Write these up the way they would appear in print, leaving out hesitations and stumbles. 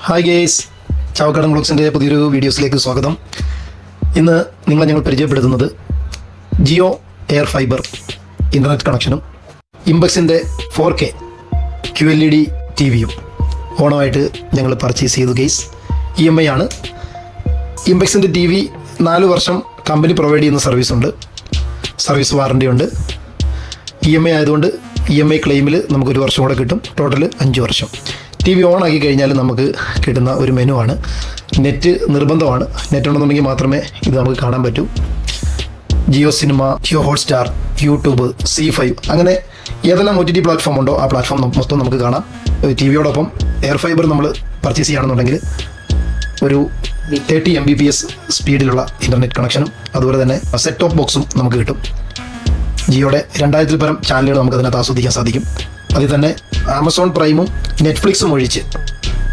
Hi guys, ചാവക്കാടൻ വ്ളോഗ്സിൻ്റെ പുതിയൊരു വീഡിയോസിലേക്ക് സ്വാഗതം. ഇന്ന് നിങ്ങളെ ഞങ്ങൾ പരിചയപ്പെടുത്തുന്നത് ജിയോ എയർ ഫൈബർ ഇൻ്റർനെറ്റ് കണക്ഷനും ഇംബെക്സിൻ്റെ 4K QLED TV-യും ഓണമായിട്ട് ഞങ്ങൾ പർച്ചേസ് ചെയ്തു ഗേസ്. EMI ആണ്. ഇംബെക്സിൻ്റെ TV 4 വർഷം കമ്പനി പ്രൊവൈഡ് ചെയ്യുന്ന സർവീസുണ്ട്, സർവീസ് വാറണ്ടി ഉണ്ട്. EMI ആയതുകൊണ്ട് EMI ക്ലെയിമിൽ നമുക്ക് 1 വർഷം കൂടെ കിട്ടും. ടോട്ടൽ 5 വർഷം. TV ഓൺ ആക്കി കഴിഞ്ഞാൽ നമുക്ക് കിട്ടുന്ന ഒരു മെനു ആണ്. നെറ്റ് നിർബന്ധമാണ്. നെറ്റ് ഉണ്ടെന്നുണ്ടെങ്കിൽ മാത്രമേ ഇത് നമുക്ക് കാണാൻ പറ്റൂ. Jio cinema, Jio Hotstar, YouTube, C5 അങ്ങനെ ഏതെല്ലാം OTT പ്ലാറ്റ്ഫോം ഉണ്ടോ ആ പ്ലാറ്റ്ഫോം മൊത്തം നമുക്ക് കാണാം. TV-യോടൊപ്പം എയർ ഫൈബർ നമ്മൾ പർച്ചേസ് ചെയ്യുകയാണെന്നുണ്ടെങ്കിൽ ഒരു 30 Mbps സ്പീഡിലുള്ള ഇൻ്റർനെറ്റ് കണക്ഷനും അതുപോലെ തന്നെ സെറ്റ് ടോപ്പ് ബോക്സും നമുക്ക് കിട്ടും. ജിയോയുടെ 2000-ൽ പരം ചാനലുകൾ നമുക്ക് അതിനകത്ത് ആസ്വദിക്കാൻ സാധിക്കും. അതിൽ തന്നെ ആമസോൺ പ്രൈമും നെറ്റ്ഫ്ലിക്സും ഒഴിച്ച്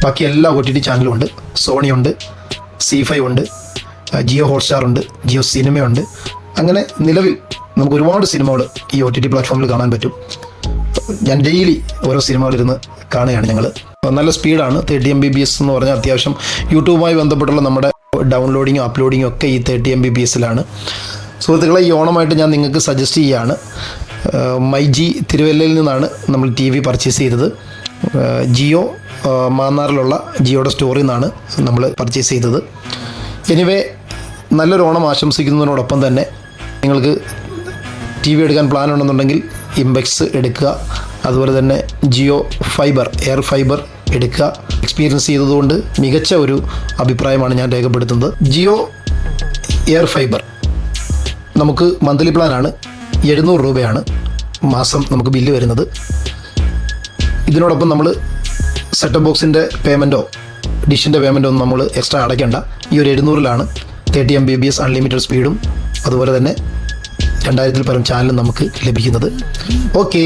ബാക്കി എല്ലാ OTT ചാനലും ഉണ്ട്. സോണി ഉണ്ട്, C5 ഉണ്ട്, ജിയോ ഹോട്ട്സ്റ്റാർ ഉണ്ട്, ജിയോ സിനിമയുണ്ട്. അങ്ങനെ നിലവിൽ നമുക്ക് ഒരുപാട് സിനിമകൾ ഈ OTT പ്ലാറ്റ്ഫോമിൽ കാണാൻ പറ്റും. ഞാൻ ഡെയിലി ഓരോ സിനിമകളിരുന്ന് കാണുകയാണ് ഞങ്ങൾ. നല്ല സ്പീഡാണ്. 30 Mbps എന്ന് പറഞ്ഞാൽ അത്യാവശ്യം യൂട്യൂബുമായി ബന്ധപ്പെട്ടുള്ള നമ്മുടെ ഡൗൺലോഡിങ്ങും അപ്ലോഡിങ്ങും ഒക്കെ ഈ 30 Mbps-ലാണ്. സുഹൃത്തുക്കളെ, ഈ ഓണമായിട്ട് ഞാൻ നിങ്ങൾക്ക് സജസ്റ്റ് ചെയ്യുകയാണ്. മൈജി തിരുവല്ലയിൽ നിന്നാണ് നമ്മൾ TV പർച്ചേസ് ചെയ്തത്. ജിയോ മാന്നാറിലുള്ള ജിയോയുടെ സ്റ്റോറിൽ നിന്നാണ് നമ്മൾ പർച്ചേസ് ചെയ്തത്. എനിവേ, നല്ലൊരു ഓണം ആശംസിക്കുന്നതിനോടൊപ്പം തന്നെ നിങ്ങൾക്ക് TV എടുക്കാൻ പ്ലാൻ ഉണ്ടെന്നുണ്ടെങ്കിൽ ഇംബെക്സ് എടുക്കുക. അതുപോലെ തന്നെ ജിയോ ഫൈബർ, എയർ ഫൈബർ എടുക്കുക. എക്സ്പീരിയൻസ് ചെയ്തതുകൊണ്ട് മികച്ച ഒരു അഭിപ്രായമാണ് ഞാൻ രേഖപ്പെടുത്തുന്നത്. ജിയോ എയർ ഫൈബർ നമുക്ക് മന്ത്ലി പ്ലാനാണ്. 700 രൂപയാണ് മാസം നമുക്ക് ബില്ല് വരുന്നത്. ഇതിനോടൊപ്പം നമ്മൾ സെറ്റപ്പ് ബോക്സിൻ്റെ പേയ്മെൻറ്റോ ഡിഷിൻ്റെ പേയ്മെൻറ്റോ ഒന്നും നമ്മൾ എക്സ്ട്രാ അടയ്ക്കേണ്ട. ഈ ഒരു 700-ലാണ് 30 Mbps അൺലിമിറ്റഡ് സ്പീഡും അതുപോലെ തന്നെ 2000-ൽ പരം ചാനലും നമുക്ക് ലഭിക്കുന്നത്. ഓക്കേ.